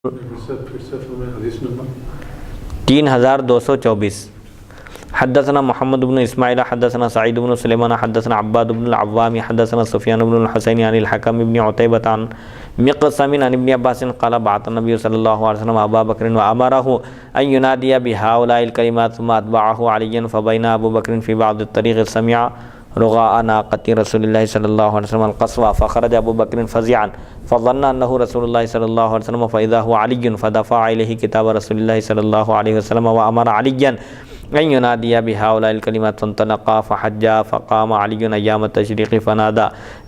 حدیث نمبر 3224 حدثنا محمد بن اسماعیل حدثنا سعید بن سلیمان حدثنا عباد بن العوام حدثنا سفیان بن الحسین عن الحکم بن عتیبہ عن مقسم عن ابن عباس قال بعث النبي صلی اللہ علیہ وسلم ابا بکر وامره ان ينادي بهؤلاء الكلمات ثم اتبعه عليا فبين ابو بکر في بعض الطريق سمع رغاء ناقة رسول الله صلى الله عليه وسلم القصوى فخرج ابو بکر فزعا فظن انه رسول الله صلى الله عليه وسلم فاذا هو علي فدفع اليه كتاب رسول الله صلى الله عليه وسلم وامر عليا ان ينادي بهؤلاء الكلمات فانطلقا فحجا فقام علي ايام التشريق فنادى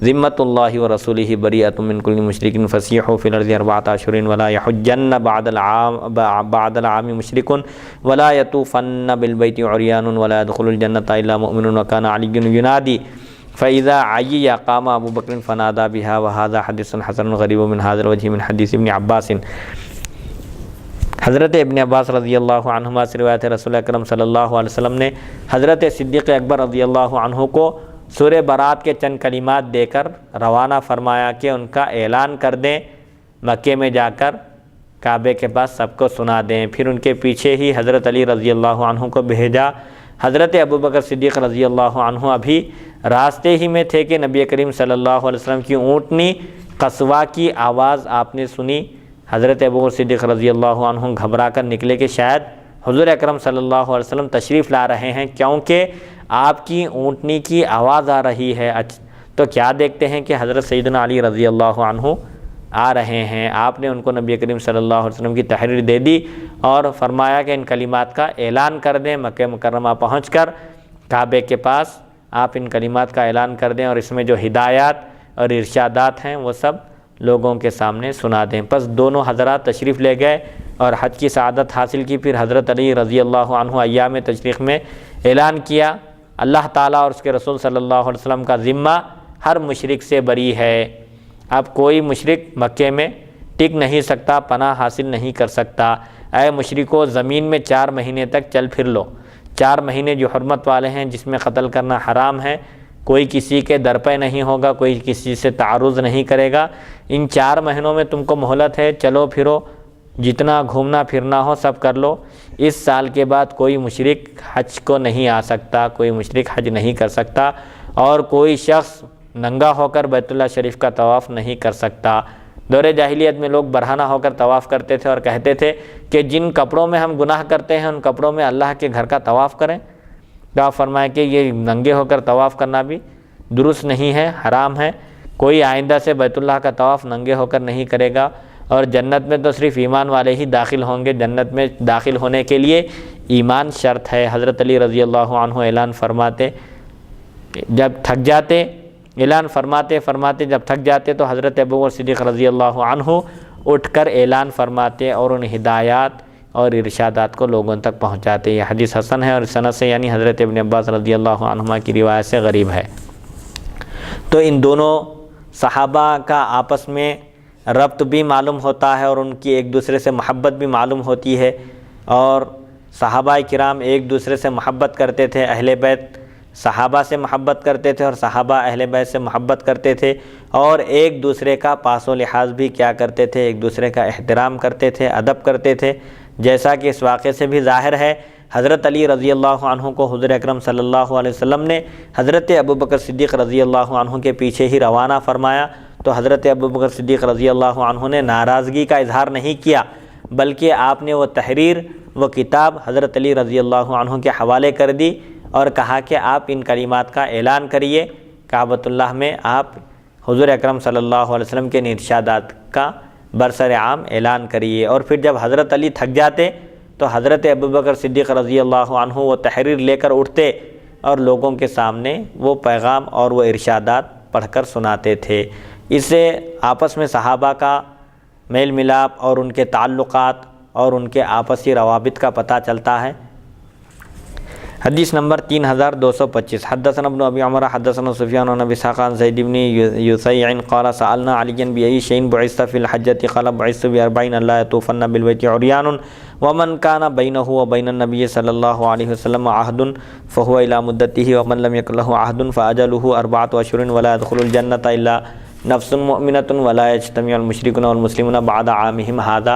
ذمة الله ورسوله بريئة من كل مشرك فسيحوا في الارض 4 أشهر ولا يحجن بعد العام مشرك ولا يطوفن بالبيت عريان ولا يدخل الجنة الا مؤمن وكان علي ينادي فإذا عيي قام ابو بکر فنادى بها وهذا حديث حسن غريب من هذا الوجه من حديث ابن عباس۔ حضرت ابن عباس رضی اللہ عنہما سے روایت ہے رسول اکرم صلی اللہ علیہ وسلم نے حضرت صدیق اکبر رضی اللہ عنہ کو سورہ برات کے چند کلمات دے کر روانہ فرمایا کہ ان کا اعلان کر دیں، مکے میں جا کر کعبے کے پاس سب کو سنا دیں۔ پھر ان کے پیچھے ہی حضرت علی رضی اللہ عنہ کو بھیجا۔ حضرت ابو بکر صدیق رضی اللہ عنہ ابھی راستے ہی میں تھے کہ نبی کریم صلی اللہ علیہ وسلم کی اونٹنی قصوا کی آواز آپ نے سنی۔ حضرت ابو بکر صدیق رضی اللہ عنہ گھبرا کر نکلے کہ شاید حضور اکرم صلی اللہ علیہ وسلم تشریف لا رہے ہیں، کیونکہ آپ کی اونٹنی کی آواز آ رہی ہے۔ تو کیا دیکھتے ہیں کہ حضرت سیدنا علی رضی اللہ عنہ آ رہے ہیں۔ آپ نے ان کو نبی کریم صلی اللہ علیہ وسلم کی تحریر دے دی اور فرمایا کہ ان کلمات کا اعلان کر دیں، مکہ مکرمہ پہنچ کر کعبے کے پاس آپ ان کلمات کا اعلان کر دیں اور اس میں جو ہدایات اور ارشادات ہیں وہ سب لوگوں کے سامنے سنا دیں۔ پس دونوں حضرات تشریف لے گئے اور حج کی سعادت حاصل کی۔ پھر حضرت علی رضی اللہ عنہ ایام تشریق میں اعلان کیا، اللہ تعالیٰ اور اس کے رسول صلی اللہ علیہ وسلم کا ذمہ ہر مشرک سے بری ہے۔ اب کوئی مشرک مکے میں ٹک نہیں سکتا، پناہ حاصل نہیں کر سکتا۔ اے مشرکو، زمین میں 4 مہینے تک چل پھر لو۔ 4 مہینے جو حرمت والے ہیں، جس میں قتل کرنا حرام ہے، کوئی کسی کے در پہ نہیں ہوگا، کوئی کسی سے تعرض نہیں کرے گا۔ ان 4 مہینوں میں تم کو مہلت ہے، چلو پھرو، جتنا گھومنا پھرنا ہو سب کر لو۔ اس سال کے بعد کوئی مشرک حج کو نہیں آ سکتا، کوئی مشرک حج نہیں کر سکتا، اور کوئی شخص ننگا ہو کر بیت اللہ شریف کا طواف نہیں کر سکتا۔ دور جاہلیت میں لوگ برہنہ ہو کر طواف کرتے تھے اور کہتے تھے کہ جن کپڑوں میں ہم گناہ کرتے ہیں ان کپڑوں میں اللہ کے گھر کا طواف کریں۔ تو آپ فرمائیں کہ یہ ننگے ہو کر طواف کرنا بھی درست نہیں ہے، حرام ہے۔ کوئی آئندہ سے بیت اللہ کا طواف ننگے ہو کر نہیں کرے گا، اور جنت میں تو صرف ایمان والے ہی داخل ہوں گے۔ جنت میں داخل ہونے کے لیے ایمان شرط ہے۔ حضرت علی رضی اللہ عنہ اعلان فرماتے، جب تھک جاتے، اعلان فرماتے جب تھک جاتے تو حضرت ابو بکر صدیق رضی اللہ عنہ اٹھ کر اعلان فرماتے اور ان ہدایات اور ارشادات کو لوگوں تک پہنچاتے۔ یہ حدیث حسن ہے اور سند سے یعنی حضرت ابن عباس رضی اللہ عنہما کی روایت سے غریب ہے۔ تو ان دونوں صحابہ کا آپس میں ربط بھی معلوم ہوتا ہے اور ان کی ایک دوسرے سے محبت بھی معلوم ہوتی ہے، اور صحابہ کرام ایک دوسرے سے محبت کرتے تھے، اہل بیت صحابہ سے محبت کرتے تھے اور صحابہ اہل بیت سے محبت کرتے تھے، اور ایک دوسرے کا پاس و لحاظ بھی کیا کرتے تھے، ایک دوسرے کا احترام کرتے تھے، ادب کرتے تھے، جیسا کہ اس واقعے سے بھی ظاہر ہے۔ حضرت علی رضی اللہ عنہ کو حضور اکرم صلی اللہ علیہ وسلم نے حضرت ابو بکر صدیق رضی اللہ عنہ کے پیچھے ہی روانہ فرمایا، تو حضرت ابو بکر صدیق رضی اللہ عنہ نے ناراضگی کا اظہار نہیں کیا، بلکہ آپ نے وہ تحریر، وہ کتاب حضرت علی رضی اللہ عنہ کے حوالے کر دی اور کہا کہ آپ ان کلمات کا اعلان کریے، کعبۃ اللہ میں آپ حضور اکرم صلی اللہ علیہ وسلم کے ارشادات کا برسر عام اعلان کریے۔ اور پھر جب حضرت علی تھک جاتے تو حضرت ابو بکر صدیق رضی اللہ عنہ وہ تحریر لے کر اٹھتے اور لوگوں کے سامنے وہ پیغام اور وہ ارشادات پڑھ کر سناتے تھے۔ اس سے آپس میں صحابہ کا میل ملاپ اور ان کے تعلقات اور ان کے آپسی روابط کا پتہ چلتا ہے۔ حدیث نمبر 3225 حدثنا ابن ابی عمر حدثنا سفیان عن ابی اسحاق عن زید بن یسیع قال سألنا علیا بأي شيء بعثت في الحجة قال بعثت ب40 لا يطوفن بالبيت عريان ومن كان بينه وبين النبي صلى الله عليه وسلم عهد فهو إلى مدته ومن لم يكن له عهد فأجله 4 أشهر ولا يدخل الجنة إلا نفس مؤمنة ولا يجتمع المشركون والمسلمون بعد عامهم هذا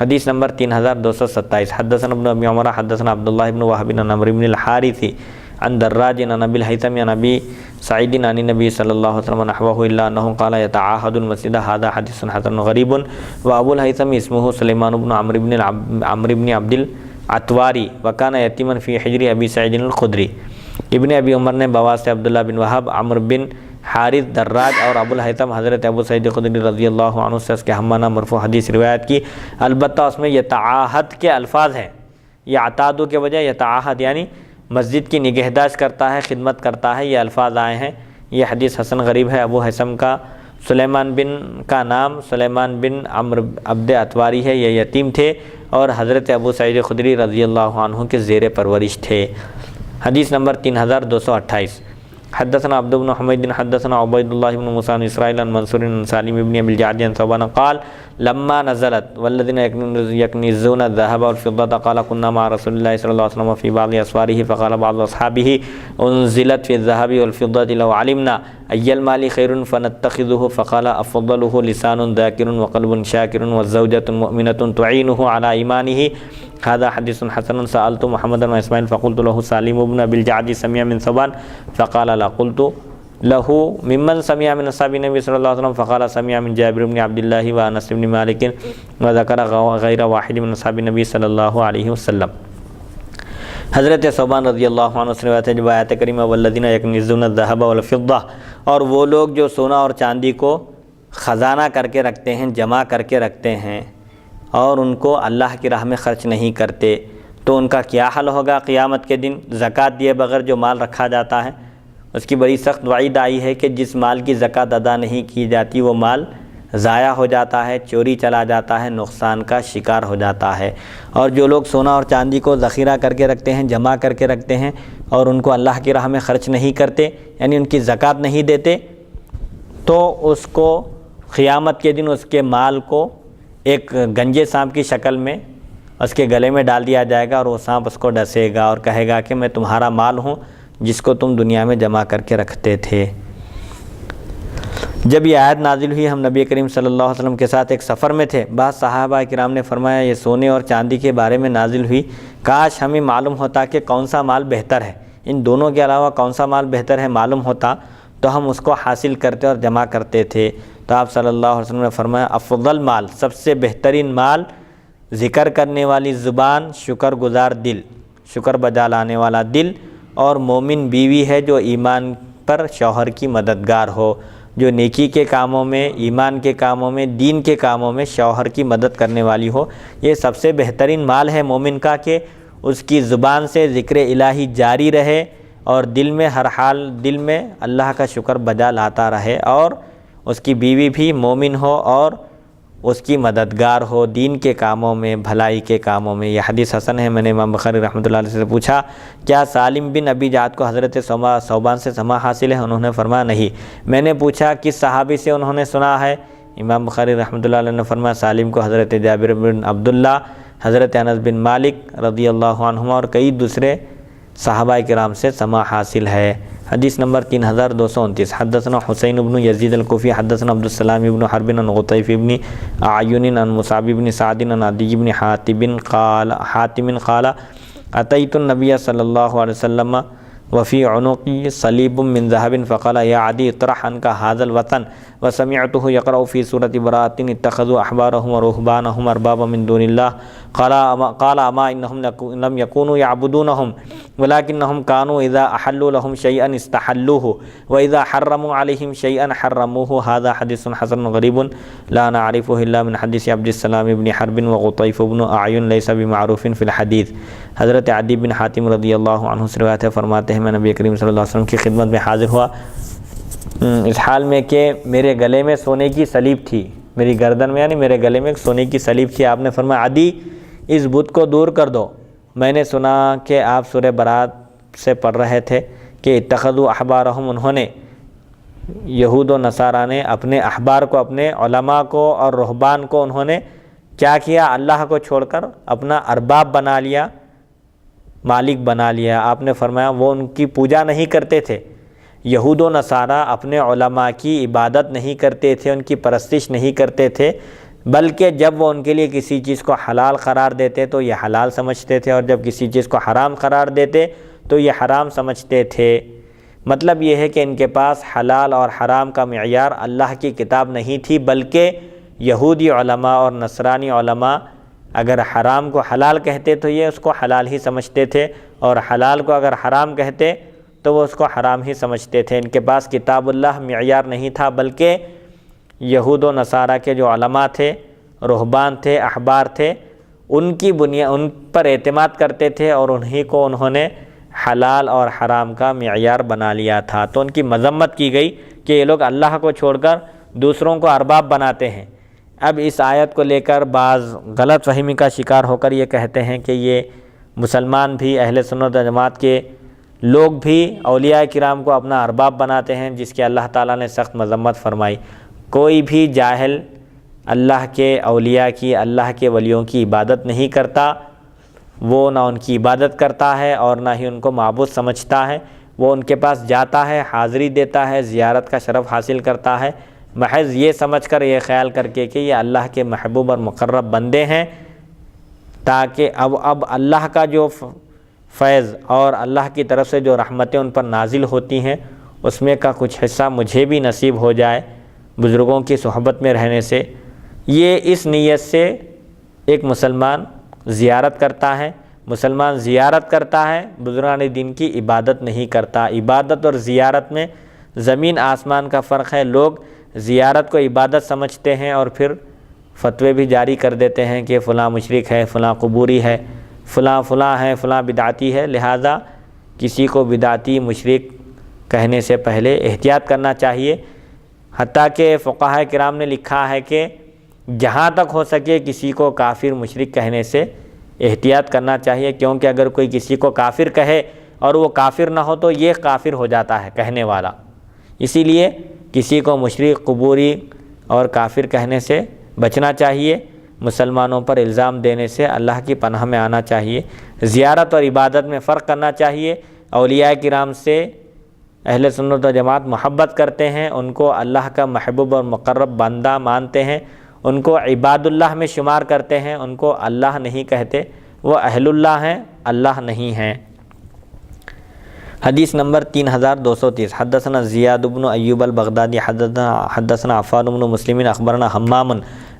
حدیث نمبر 3227 حدثنا ابن ابی عمر حدثنا عبداللہ ابن وہب عن عمرو بن الحارث عن دراج عن ابی الہیثم عن ابی سعید عن النبی صلی اللہ علیہ وسلم نحوه الا انه قال يتعاهد المسجد هذا حدیث حسن غریب وابو الہیثم اسمه سلیمان بن عمرو بن عبد العتواری وكان یتیما فی حجر ابی سعید الخدری۔ ابن ابی عمر نے بوا سے عبداللہ بن وہب، عمرو بن حارث، دراج اور ابو الہیثم حضرت ابو سعید خدری رضی اللہ عنہ سے اس کے ہمانہ مرفوع حدیث روایت کی، البتہ اس میں یتعاہد کے الفاظ ہیں، یعتادو کے بجائے یتعاہد، یعنی مسجد کی نگہداشت کرتا ہے، خدمت کرتا ہے، یہ الفاظ آئے ہیں۔ یہ حدیث حسن غریب ہے۔ ابو ہیثم کا نام سلیمان بن عمرو عبد اتواری ہے، یہ یتیم تھے اور حضرت ابو سعید خدری رضی اللہ عنہ کے زیر پرورش تھے۔ حدیث نمبر 3228 حدثنا عبد بن حمید حدثنا عبید اللہ بن موسیٰ بن اسرائیل عن منصور بن سالم بن ابی الجعد عن ثوبان قال لما نزلت والذین یکنزون الذهب والفضة قال كنا مع رسول الله صلی اللہ علیہ وسلم في بعض اسفاره فقال بعض اصحابه انزلت في الذهب والفضة لو علمنا أي المال خير فنتخذه فقال أفضله لسان ذاكر وقلب شاكر والزوجة مؤمنة تعينه على إيمانه هذا حديث حسن۔ سألت محمد بن اسماعيل فقلت له سالم بن ابي الجعد سمع من ثوبان فقال لا، قلت له ممن سمع من اصحاب النبي صلى الله عليه وسلم فقال سمع من جابر بن عبد الله وانس بن مالك وذكر غير واحد من اصحاب النبي صلی اللہ علیہ وسلم۔ حضرت ثوبان رضی اللہ عنہ سے روایت ہے جب آیت کریمہ والذین یکنزون الذهب والفضة، اور وہ لوگ جو سونا اور چاندی کو خزانہ کر کے رکھتے ہیں، جمع کر کے رکھتے ہیں اور ان کو اللہ کی راہ میں خرچ نہیں کرتے، تو ان کا کیا حل ہوگا قیامت کے دن؟ زکوٰۃ دیے بغیر جو مال رکھا جاتا ہے اس کی بڑی سخت وعید آئی ہے کہ جس مال کی زکوٰۃ ادا نہیں کی جاتی وہ مال ضائع ہو جاتا ہے، چوری چلا جاتا ہے، نقصان کا شکار ہو جاتا ہے۔ اور جو لوگ سونا اور چاندی کو ذخیرہ کر کے رکھتے ہیں، جمع کر کے رکھتے ہیں اور ان کو اللہ کی راہ میں خرچ نہیں کرتے، یعنی ان کی زکوٰۃ نہیں دیتے، تو اس کو قیامت کے دن اس کے مال کو ایک گنجے سانپ کی شکل میں اس کے گلے میں ڈال دیا جائے گا اور وہ سانپ اس کو ڈسے گا اور کہے گا کہ میں تمہارا مال ہوں جس کو تم دنیا میں جمع کر کے رکھتے تھے۔ جب یہ آیت نازل ہوئی ہم نبی کریم صلی اللہ علیہ وسلم کے ساتھ ایک سفر میں تھے۔ بعض صحابہ کرام نے فرمایا یہ سونے اور چاندی کے بارے میں نازل ہوئی، کاش ہمیں معلوم ہوتا کہ کون سا مال بہتر ہے، ان دونوں کے علاوہ کون سا مال بہتر ہے معلوم ہوتا تو ہم اس کو حاصل کرتے اور جمع کرتے تھے۔ تو آپ صلی اللہ علیہ وسلم نے فرمایا افضل مال، سب سے بہترین مال، ذکر کرنے والی زبان، شکر گزار دل، شکر بجا لانے والا دل، اور مومن بیوی ہے جو ایمان پر شوہر کی مددگار ہو، جو نیکی کے کاموں میں، ایمان کے کاموں میں، دین کے کاموں میں شوہر کی مدد کرنے والی ہو۔ یہ سب سے بہترین مال ہے مومن کا کہ اس کی زبان سے ذکر الہی جاری رہے اور دل میں ہر حال دل میں اللہ کا شکر بجا لاتا رہے، اور اس کی بیوی بھی مومن ہو اور اس کی مددگار ہو دین کے کاموں میں، بھلائی کے کاموں میں۔ یہ حدیث حسن ہے۔ میں نے امام بخاری رحمۃ اللہ علیہ سے پوچھا کیا سالم بن ابی جعد کو حضرت ثوبان سے سماع حاصل ہے؟ انہوں نے فرمایا نہیں۔ میں نے پوچھا کس صحابی سے انہوں نے سنا ہے؟ امام بخاری رحمۃ اللہ علیہ نے فرمایا سالم کو حضرت جابر بن عبداللہ، حضرت انس بن مالک رضی اللہ عنہما اور کئی دوسرے صحابہ کرام سے سماع حاصل ہے۔ حدیث نمبر 3229 حدثنا حسین بن یزید الکوفی حدثنا عبد السلام بن حرب عن غطیف بن اعین عن مصعب بن سعد عن عدی بن حاتم قال اتیت النبی صلی اللہ علیہ وسلم وفی عنقی صلیب من ذهب فقال یا عدی اطرح عنک هذا الوطن وسمعته يقرأ في سورة براءة اتخذوا أحبارهم ورهبانهم أربابا من دون الله قال أما إنهم لم يكونوا يعبدونهم ولكنهم كانوا إذا أحلوا لهم شيئا استحلوه وإذا حرموا عليهم شيئا حرموه هذا حديث حسن غريب لا نعرفه إلا من حديث عبد السلام بن حرب وغطيف بن أعين ليس بمعروف في الحديث۔ حضرت عدی بن حاتم رضی اللہ عنہ سے روایت ہے، فرماتے ہیں میں نبی کریم صلی اللہ علیہ وسلم کی خدمت میں حاضر ہوا اس حال میں کہ میرے گلے میں سونے کی سلیب تھی، میری گردن میں یعنی میرے گلے میں ایک سونے کی سلیب تھی۔ آپ نے فرمایا عدی اس بت کو دور کر دو۔ میں نے سنا کہ آپ سورہ برات سے پڑھ رہے تھے کہ اتخذوا احبارہم، انہوں نے یہود و نصارہ نے اپنے احبار کو، اپنے علماء کو اور رہبان کو انہوں نے کیا کیا؟ اللہ کو چھوڑ کر اپنا ارباب بنا لیا، مالک بنا لیا۔ آپ نے فرمایا وہ ان کی پوجا نہیں کرتے تھے، یہود و نصارہ اپنے علماء کی عبادت نہیں کرتے تھے، ان کی پرستش نہیں کرتے تھے، بلکہ جب وہ ان کے لیے کسی چیز کو حلال قرار دیتے تو یہ حلال سمجھتے تھے، اور جب کسی چیز کو حرام قرار دیتے تو یہ حرام سمجھتے تھے۔ مطلب یہ ہے کہ ان کے پاس حلال اور حرام کا معیار اللہ کی کتاب نہیں تھی، بلکہ یہودی علماء اور نصرانی علماء اگر حرام کو حلال کہتے تو یہ اس کو حلال ہی سمجھتے تھے، اور حلال کو اگر حرام کہتے تو وہ اس کو حرام ہی سمجھتے تھے۔ ان کے پاس کتاب اللہ معیار نہیں تھا، بلکہ یہود و نصارہ کے جو علماء تھے، رہبان تھے، احبار تھے، ان پر اعتماد کرتے تھے، اور انہی کو انہوں نے حلال اور حرام کا معیار بنا لیا تھا۔ تو ان کی مذمت کی گئی کہ یہ لوگ اللہ کو چھوڑ کر دوسروں کو ارباب بناتے ہیں۔ اب اس آیت کو لے کر بعض غلط فہمی کا شکار ہو کر یہ کہتے ہیں کہ یہ مسلمان بھی، اہل سنت و جماعت کے لوگ بھی اولیاء کرام کو اپنا ارباب بناتے ہیں، جس کی اللہ تعالیٰ نے سخت مذمت فرمائی۔ کوئی بھی جاہل اللہ کے اولیاء کی، اللہ کے ولیوں کی عبادت نہیں کرتا، وہ نہ ان کی عبادت کرتا ہے اور نہ ہی ان کو معبود سمجھتا ہے۔ وہ ان کے پاس جاتا ہے، حاضری دیتا ہے، زیارت کا شرف حاصل کرتا ہے، محض یہ سمجھ کر، یہ خیال کر کے کہ یہ اللہ کے محبوب اور مقرب بندے ہیں، تاکہ اب اللہ کا جو فیض اور اللہ کی طرف سے جو رحمتیں ان پر نازل ہوتی ہیں، اس میں کا کچھ حصہ مجھے بھی نصیب ہو جائے بزرگوں کی صحبت میں رہنے سے۔ یہ اس نیت سے ایک مسلمان زیارت کرتا ہے۔ مسلمان زیارت کرتا ہے، بزرگان دین کی عبادت نہیں کرتا۔ عبادت اور زیارت میں زمین آسمان کا فرق ہے۔ لوگ زیارت کو عبادت سمجھتے ہیں اور پھر فتوے بھی جاری کر دیتے ہیں کہ فلاں مشرک ہے، فلاں قبوری ہے، فلاں ہے، فلاں بدعتی ہے۔ لہذا کسی کو بدعتی، مشرک کہنے سے پہلے احتیاط کرنا چاہیے۔ حتیٰ کہ فقہاء کرام نے لکھا ہے کہ جہاں تک ہو سکے کسی کو کافر، مشرک کہنے سے احتیاط کرنا چاہیے، کیونکہ اگر کوئی کسی کو کافر کہے اور وہ کافر نہ ہو تو یہ کافر ہو جاتا ہے کہنے والا۔ اسی لیے کسی کو مشرک، قبوری اور کافر کہنے سے بچنا چاہیے۔ مسلمانوں پر الزام دینے سے اللہ کی پناہ میں آنا چاہیے۔ زیارت اور عبادت میں فرق کرنا چاہیے۔ اولیاء کرام سے اہل سنت و جماعت محبت کرتے ہیں، ان کو اللہ کا محبوب اور مقرب بندہ مانتے ہیں، ان کو عباد اللہ میں شمار کرتے ہیں، ان کو اللہ نہیں کہتے، وہ اہل اللہ ہیں، اللہ نہیں ہیں۔ حدیث نمبر 3230 حدثنا زیاد بن ایوب البغدادی حدثنا عفان بن مسلم اخبرنا حمام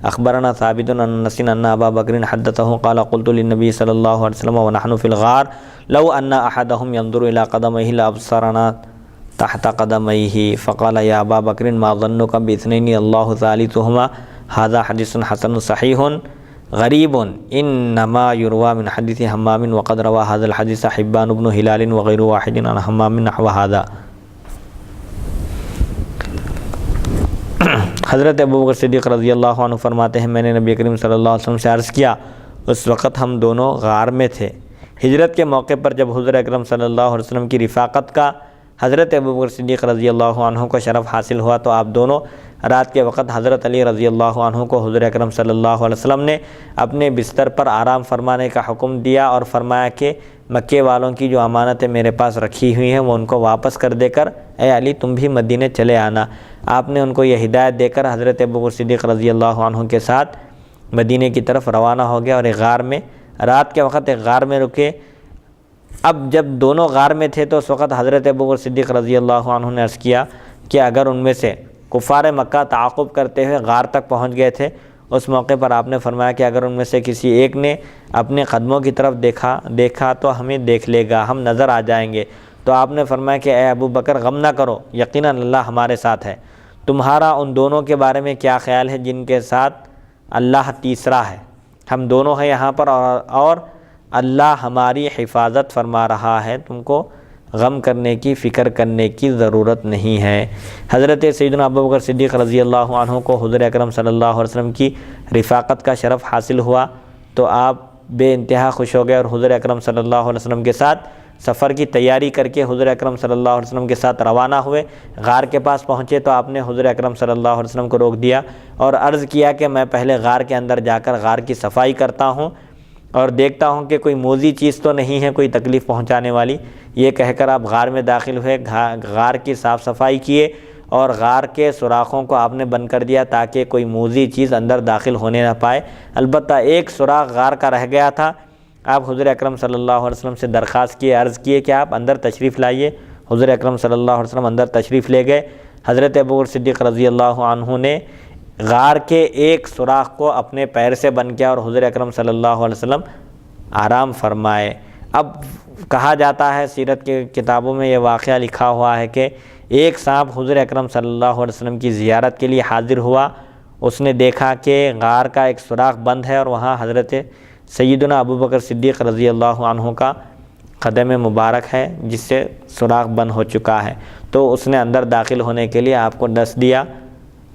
اخبرنا ثابت عن انس ان ابا بکر حدثه قال قلت للنبي صلى الله عليه وسلم ونحن في الغار لو ان احدهم ينظر الى قدميه لابصرنا تحت قدميه فقال يا ابا بکر ما ظنك باثنين الله ثالثهما هذا حديث حسن صحيح غریب انما یروى من حدیث حمام وقد روى هذا الحديث حبان بن ہلال وغیر واحد عن حمام نحو هذا۔ حضرت ابوبکر صدیق رضی اللہ عنہ فرماتے ہیں، میں نے نبی کریم صلی اللہ علیہ وسلم سے عرض کیا، اس وقت ہم دونوں غار میں تھے۔ ہجرت کے موقع پر جب حضور اکرم صلی اللہ علیہ وسلم کی رفاقت کا حضرت ابوبکر صدیق رضی اللہ عنہ کو شرف حاصل ہوا تو آپ دونوں رات کے وقت حضرت علی رضی اللہ عنہ کو حضور اکرم صلی اللہ علیہ وسلم نے اپنے بستر پر آرام فرمانے کا حکم دیا اور فرمایا کہ مکے والوں کی جو امانتیں میرے پاس رکھی ہوئی ہیں وہ ان کو واپس کر دے کر اے علی تم بھی مدینے چلے آنا۔ آپ نے ان کو یہ ہدایت دے کر حضرت ابوبکر صدیق رضی اللہ عنہ کے ساتھ مدینے کی طرف روانہ ہو گیا اور ایک غار میں رات کے وقت ایک غار میں رکے۔ اب جب دونوں غار میں تھے تو اس وقت حضرت ابوبکر صدیق رضی اللہ عنہ نے عرض کیا کہ اگر ان میں سے کفار مکہ تعاقب کرتے ہوئے غار تک پہنچ گئے تھے، اس موقع پر آپ نے فرمایا کہ اگر ان میں سے کسی ایک نے اپنے قدموں کی طرف دیکھا تو ہمیں دیکھ لے گا، ہم نظر آ جائیں گے۔ تو آپ نے فرمایا کہ اے ابو بکر غم نہ کرو، یقیناً اللہ ہمارے ساتھ ہے۔ تمہارا ان دونوں کے بارے میں کیا خیال ہے جن کے ساتھ اللہ تیسرا ہے؟ ہم دونوں ہیں یہاں پر اور اللہ ہماری حفاظت فرما رہا ہے، تم کو غم کرنے کی، فکر کرنے کی ضرورت نہیں ہے۔ حضرت سیدنا ابوبکر صدیق رضی اللہ عنہ کو حضور اکرم صلی اللہ علیہ وسلم کی رفاقت کا شرف حاصل ہوا تو آپ بے انتہا خوش ہو گئے اور حضور اکرم صلی اللہ علیہ وسلم کے ساتھ سفر کی تیاری کر کے حضور اکرم صلی اللہ علیہ وسلم کے ساتھ روانہ ہوئے۔ غار کے پاس پہنچے تو آپ نے حضور اکرم صلی اللہ علیہ وسلم کو روک دیا اور عرض کیا کہ میں پہلے غار کے اندر جا کر غار کی صفائی کرتا ہوں اور دیکھتا ہوں کہ کوئی موذی چیز تو نہیں ہے، کوئی تکلیف پہنچانے والی۔ یہ کہہ کر آپ غار میں داخل ہوئے، غار کی صاف صفائی کیے اور غار کے سوراخوں کو آپ نے بند کر دیا تاکہ کوئی موذی چیز اندر داخل ہونے نہ پائے۔ البتہ ایک سوراخ غار کا رہ گیا تھا، آپ حضور اکرم صلی اللہ علیہ وسلم سے درخواست کیے، عرض کیے کہ آپ اندر تشریف لائیے۔ حضور اکرم صلی اللہ علیہ وسلم اندر تشریف لے گئے۔ حضرت ابوبکر صدیق رضی اللہ عنہ نے غار کے ایک سوراخ کو اپنے پیر سے بند کیا اور حضور اکرم صلی اللہ علیہ وسلم آرام فرمائے۔ اب کہا جاتا ہے، سیرت کے کتابوں میں یہ واقعہ لکھا ہوا ہے کہ ایک سانپ حضور اکرم صلی اللہ علیہ وسلم کی زیارت کے لیے حاضر ہوا۔ اس نے دیکھا کہ غار کا ایک سوراخ بند ہے اور وہاں حضرت سیدنا ابوبکر صدیق رضی اللہ عنہ کا قدم مبارک ہے جس سے سوراخ بند ہو چکا ہے۔ تو اس نے اندر داخل ہونے کے لیے آپ کو ڈس دیا،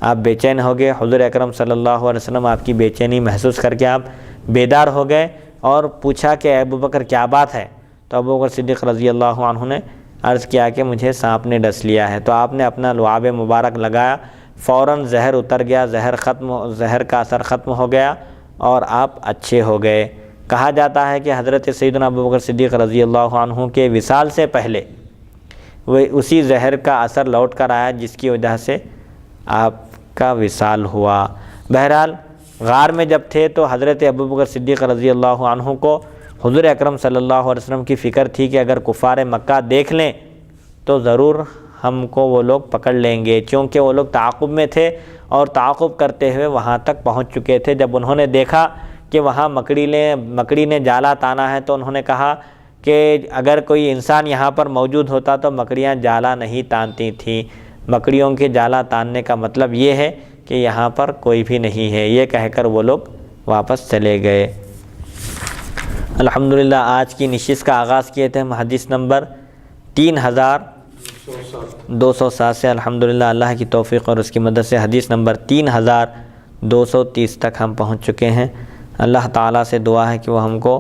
آپ بے چین ہو گئے۔ حضور اکرم صلی اللہ علیہ وسلم آپ کی بے چینی محسوس کر کے آپ بیدار ہو گئے اور پوچھا کہ ابوبکر کیا بات ہے؟ تو ابوبکر صدیق رضی اللہ عنہ نے عرض کیا کہ مجھے سانپ نے ڈس لیا ہے۔ تو آپ نے اپنا لعاب مبارک لگایا، فوراً زہر اتر گیا، زہر کا اثر ختم ہو گیا اور آپ اچھے ہو گئے۔ کہا جاتا ہے کہ حضرت سیدنا ابوبکر صدیق رضی اللہ عنہ کے وصال سے پہلے وہ اسی زہر کا اثر لوٹ کر آیا جس کی وجہ سے آپ کا وصال ہوا۔ بہرحال غار میں جب تھے تو حضرت ابوبکر صدیق رضی اللہ عنہ کو حضور اکرم صلی اللہ علیہ وسلم کی فکر تھی کہ اگر کفار مکہ دیکھ لیں تو ضرور ہم کو وہ لوگ پکڑ لیں گے، چونکہ وہ لوگ تعاقب میں تھے اور تعاقب کرتے ہوئے وہاں تک پہنچ چکے تھے۔ جب انہوں نے دیکھا کہ وہاں مکڑی نے جالا تانا ہے تو انہوں نے کہا کہ اگر کوئی انسان یہاں پر موجود ہوتا تو مکڑیاں جالا نہیں تانتی تھیں۔ مکڑیوں کے جالا تاننے کا مطلب یہ ہے کہ یہاں پر کوئی بھی نہیں ہے، یہ کہہ کر وہ لوگ واپس چلے گئے۔ الحمدللہ آج کی نشست کا آغاز کیے تھے ہم حدیث نمبر 3207 سے۔ الحمدللہ اللہ کی توفیق اور اس کی مدد سے حدیث نمبر 3230 تک ہم پہنچ چکے ہیں۔ اللہ تعالیٰ سے دعا ہے کہ وہ ہم کو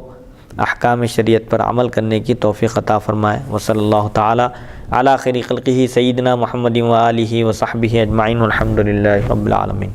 احکام شریعت پر عمل کرنے کی توفیق عطا فرمائے۔ وصلی اللہ تعالیٰ علی خیر خلقہ سیدنا محمد و آلہ و صحبہ اجمعین، والحمدللہ رب العالمین۔